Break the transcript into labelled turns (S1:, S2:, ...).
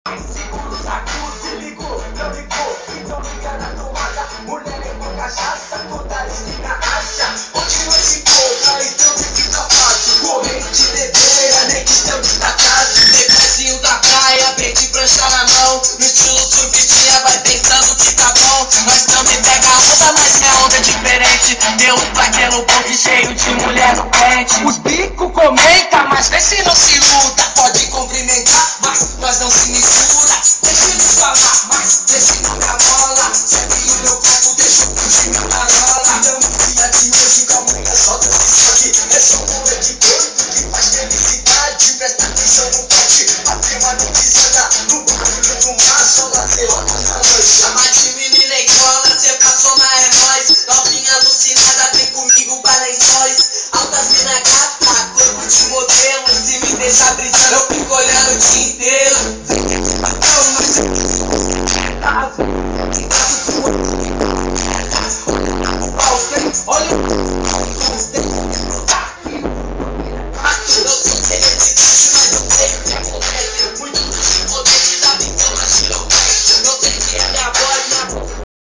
S1: Segura o saco, se ligou, não ligou, então liga na tomada. Mulher é com cachaça, toda esquina acha. Onde não se encontra, então fica fácil. Corrente neveira, nem questão de tacaço.
S2: Negocinho da praia, vem de prancha na mão. No estilo surfistinha, vai pensando que tá bom. Nós também pega onda, mas é onda diferente. Deu um paqueno bom cheio de mulher no pente.
S1: Os bico comenta, mas vê se não se luta.
S2: Pode cumprimentar, mas nós não se mistura.
S1: Deixa eu falar, mas deixa não me amola. Serve o meu copo, deixa eu curtir minha marola. Então no dia de hoje com a muita solta isso aqui. É só um de doido que faz felicidade. Presta atenção no pote, a firma não desanda. No barulho do mar, só lacerona na noite.
S2: Chama de menina e cola, cê passou na é nóis. Novinha alucinada, vem comigo para lençóis. Altas mina gata, corpo de modelo. Se me deixar brisando, eu fico olhando o dia inteiro.
S1: Não, mas